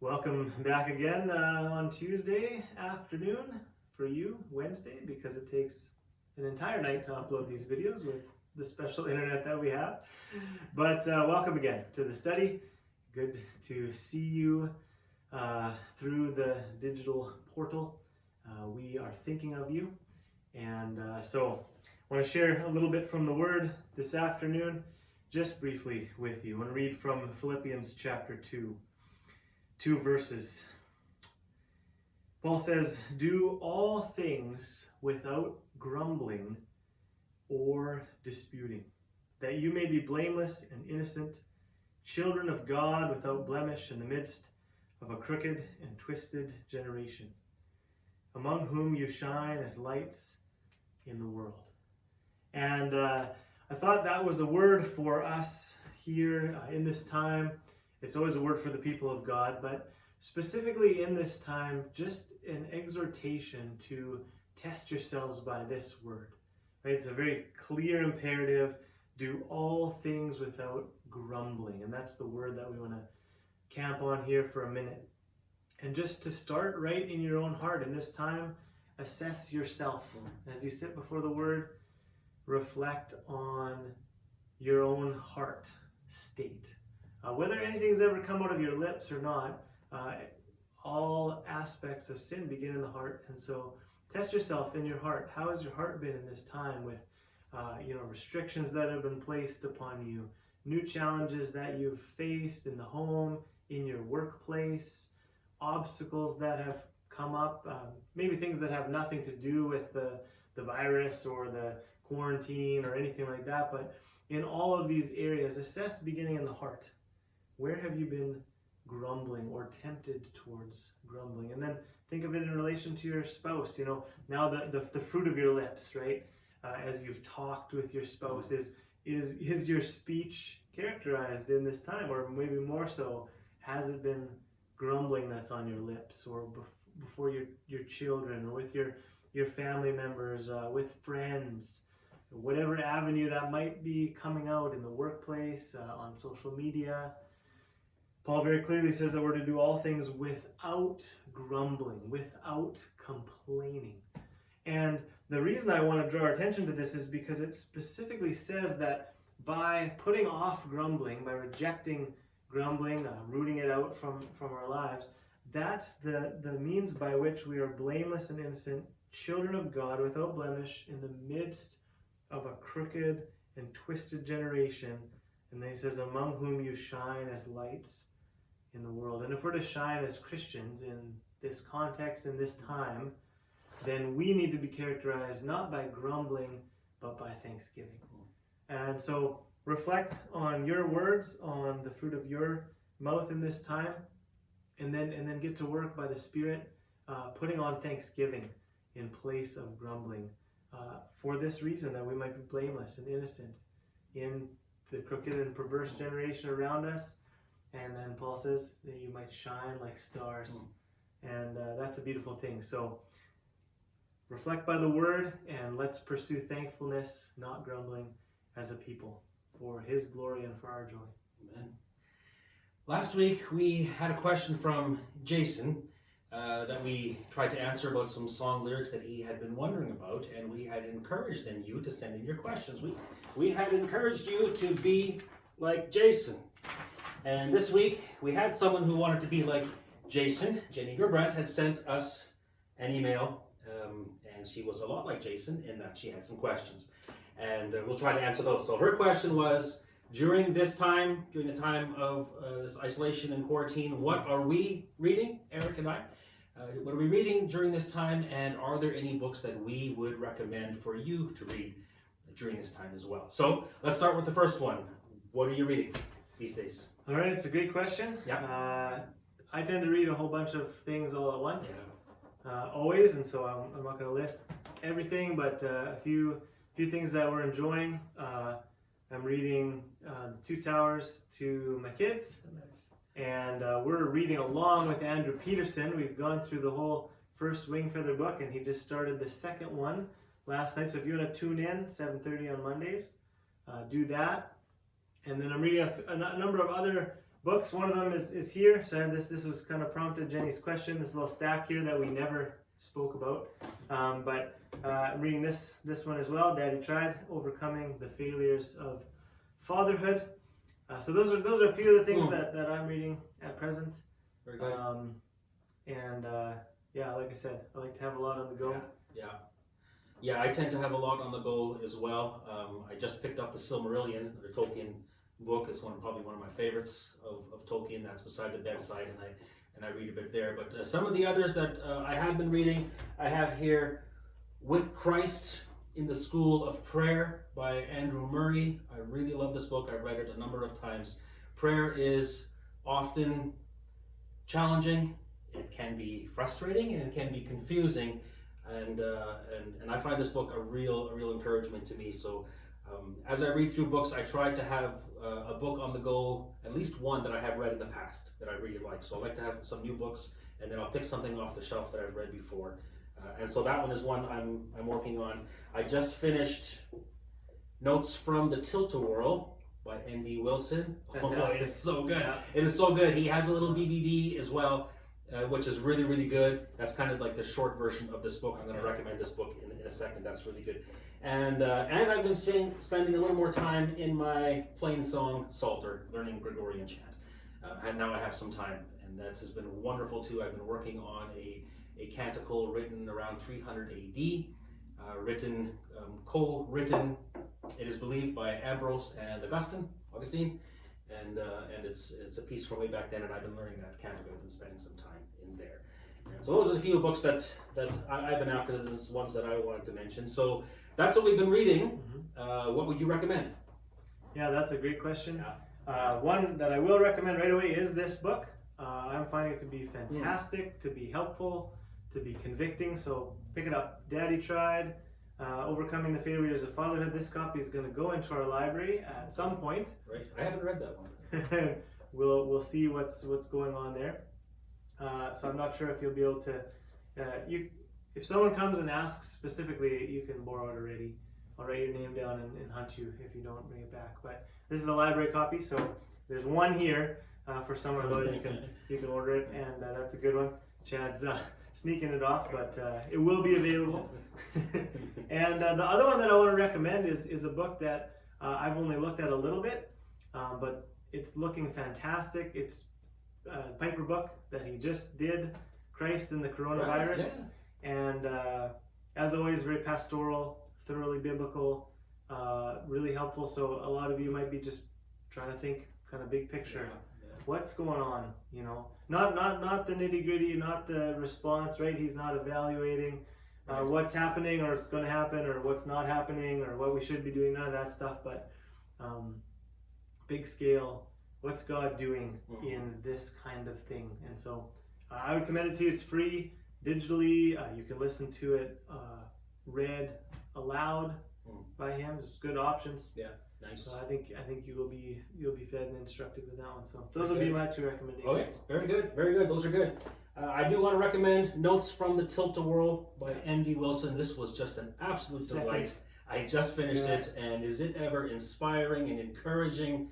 Welcome back again on Tuesday afternoon for you, Wednesday, because it takes an entire night to upload these videos with the special internet that we have. But welcome again to the study. Good to see you through the digital portal. We are thinking of you. And so I want to share a little bit from the Word this afternoon, just briefly with you. I want to read from Philippians chapter 2. 2 verses. Paul says, "Do all things without grumbling or disputing, that you may be blameless and innocent, children of God without blemish in the midst of a crooked and twisted generation, among whom you shine as lights in the world." And I thought that was a word for us here in this time. It's always a word for the people of God, but specifically in this time, just an exhortation to test yourselves by this word. Right? It's a very clear imperative. Do all things without grumbling. And that's the word that we want to camp on here for a minute. And just to start right in your own heart in this time, assess yourself. As you sit before the word, reflect on your own heart state. Whether anything's ever come out of your lips or not, all aspects of sin begin in the heart. And so test yourself in your heart. How has your heart been in this time with restrictions that have been placed upon you, new challenges that you've faced in the home, in your workplace, obstacles that have come up, maybe things that have nothing to do with the virus or the quarantine or anything like that. But in all of these areas, assess beginning in the heart. Where have you been grumbling or tempted towards grumbling? And then think of it in relation to your spouse. Now the fruit of your lips, right? As you've talked with your spouse, is your speech characterized in this time, or maybe more so, has it been grumbling that's on your lips, or before your children, or with your family members, with friends, whatever avenue that might be coming out in the workplace, on social media? Paul very clearly says that we're to do all things without grumbling, without complaining. And the reason I want to draw our attention to this is because it specifically says that by putting off grumbling, by rejecting grumbling, rooting it out from our lives, that's the means by which we are blameless and innocent, children of God without blemish in the midst of a crooked and twisted generation. And then he says, among whom you shine as lights in the world. And if we're to shine as Christians in this context, in this time, then we need to be characterized not by grumbling, but by thanksgiving. And so reflect on your words, on the fruit of your mouth in this time, and then get to work by the Spirit, putting on thanksgiving in place of grumbling, for this reason, that we might be blameless and innocent in the crooked and perverse generation around us. And then Paul says that you might shine like stars. And that's a beautiful thing. So reflect by the word, and let's pursue thankfulness, not grumbling, as a people, for his glory and for our joy. Amen. Last week we had a question from Jason that we tried to answer about some song lyrics that he had been wondering about, and we had encouraged you to send in your questions. We had encouraged you to be like Jason. And this week, we had someone who wanted to be like Jason. Jenny Gerbrandt had sent us an email, and she was a lot like Jason in that she had some questions. And we'll try to answer those. So her question was, during the time of this isolation and quarantine, what are we reading, Eric and I? What are we reading during this time, and are there any books that we would recommend for you to read during this time as well? So let's start with the first one. What are you reading these days? All right, it's a great question. Yeah. I tend to read a whole bunch of things all at once, always, and so I'm not going to list everything, but a few things that we're enjoying. I'm reading The Two Towers to my kids, and we're reading along with Andrew Peterson. We've gone through the whole first Wingfeather book, and he just started the second one last night. So if you want to tune in, 7:30 on Mondays, do that. And then I'm reading a number of other books. One of them is here. So I had this was kind of prompted Jenny's question, this little stack here that we never spoke about. But I'm reading this one as well. Daddy Tried, Overcoming the Failures of Fatherhood. So those are a few of the things that I'm reading at present. Very good. Yeah, like I said, I like to have a lot on the go. Yeah, I tend to have a lot on the go as well. I just picked up the Silmarillion, the Tolkien book. It's probably one of my favorites of Tolkien. That's beside the bedside, and I read a bit there. But some of the others that I have been reading, I have here With Christ in the School of Prayer by Andrew Murray. I really love this book. I've read it a number of times. Prayer is often challenging. It can be frustrating and it can be confusing. And I find this book a real encouragement to me. So as I read through books, I try to have a book on the go, at least one that I have read in the past that I really like. So I like to have some new books, and then I'll pick something off the shelf that I've read before. And so that one is one I'm working on. I just finished Notes from the Tilt-A-Whirl by N.D. Wilson. Fantastic. Oh, it's so good. Yeah. It is so good. He has a little DVD as well, which is really good. That's kind of like the short version of this book. I'm going to recommend this book in a second. That's really good. And I've been spending a little more time in my plain song Psalter, learning Gregorian chant. And now I have some time, and that has been wonderful too. I've been working on a canticle written around 300 AD, co-written, it is believed, by Ambrose and Augustine, and it's a piece from way back then, and I've been learning that canticle. I've been spending some time in there. And so those are the few books that I've been after, the ones that I wanted to mention. So that's what we've been reading. What would you recommend? Yeah, that's a great question. Yeah. One that I will recommend right away is this book. I'm finding it to be fantastic, to be helpful, to be convicting. So pick it up. Daddy Tried, Overcoming the Failures of Fatherhood. This copy is going to go into our library at some point. Right. I haven't read that one. We'll see what's going on there. So I'm not sure if you'll be able to. If someone comes and asks specifically, you can borrow it already. I'll write your name down and hunt you if you don't bring it back. But this is a library copy, so there's one here for some of those. You can order it, and that's a good one. Chad's sneaking it off, but it will be available. And the other one that I want to recommend is a book that I've only looked at a little bit, but it's looking fantastic. It's a Piper book that he just did, Christ and the Coronavirus. Right, yeah. And as always, very pastoral, thoroughly biblical, really helpful. So a lot of you might be just trying to think kind of big picture. Yeah. What's going on? You know, not the nitty gritty, not the response. Right? He's not evaluating what's happening or it's going to happen or what's not happening or what we should be doing. None of that stuff. But big scale. What's God doing in this kind of thing? And so I would commend it to you. It's free. Digitally, you can listen to it read aloud by him. There's good options. Yeah, nice. So I think you'll be fed and instructed with that one. So those will be my two recommendations. Okay, very good. Those are good. I do want to recommend Notes from the Tilt-A-Whirl by N.D. Wilson. This was just an absolute delight. I just finished it, and is it ever inspiring and encouraging?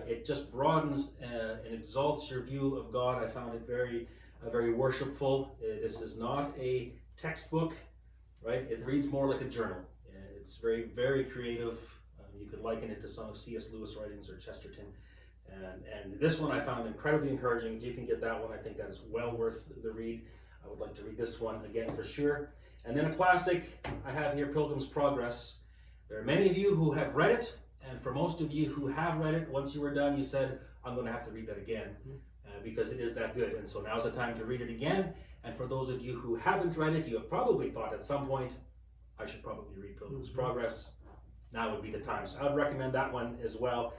It just broadens and exalts your view of God. I found it very worshipful. This is not a textbook, right? It reads more like a journal. It's very creative. You could liken it to some of C.S. Lewis writings or Chesterton. And this one I found incredibly encouraging. If you can get that one, I think that is well worth the read. I would like to read this one again for sure. And then a classic I have here, Pilgrim's Progress. There are many of you who have read it, and for most of you who have read it, once you were done, you said, I'm going to have to read that again. Because it is that good. And so now's the time to read it again. And for those of you who haven't read it, you have probably thought at some point, I should probably read Pilgrim's Progress. Now would be the time. So I would recommend that one as well.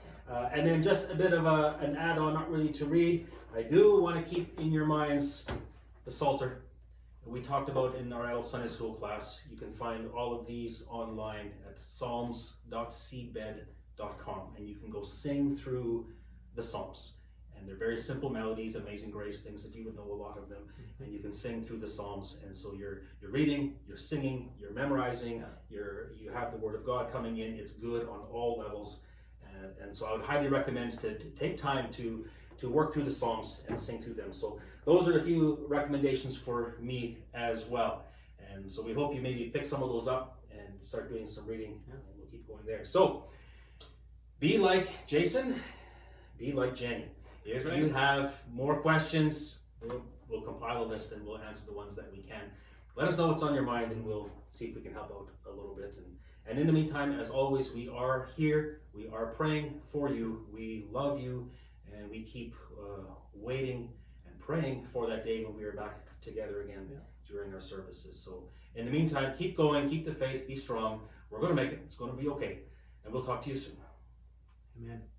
And then just a bit of an add-on, not really to read. I do want to keep in your minds the Psalter. We talked about in our adult Sunday school class. You can find all of these online at psalms.seedbed.com. And you can go sing through the Psalms. And they're very simple melodies, Amazing Grace, things that you would know a lot of them. And you can sing through the Psalms. And so you're reading, you're singing, you're memorizing, you have the Word of God coming in. It's good on all levels. And so I would highly recommend to take time to to work through the Psalms and sing through them. So those are a few recommendations for me as well. And so we hope you maybe pick some of those up and start doing some reading, and we'll keep going there. So be like Jason, be like Jenny. If you have more questions, we'll compile a list and we'll answer the ones that we can. Let us know what's on your mind and we'll see if we can help out a little bit. And in the meantime, as always, we are here. We are praying for you. We love you, and we keep waiting and praying for that day when we are back together again during our services. So in the meantime, keep going, keep the faith, be strong. We're going to make it. It's going to be okay. And we'll talk to you soon. Amen.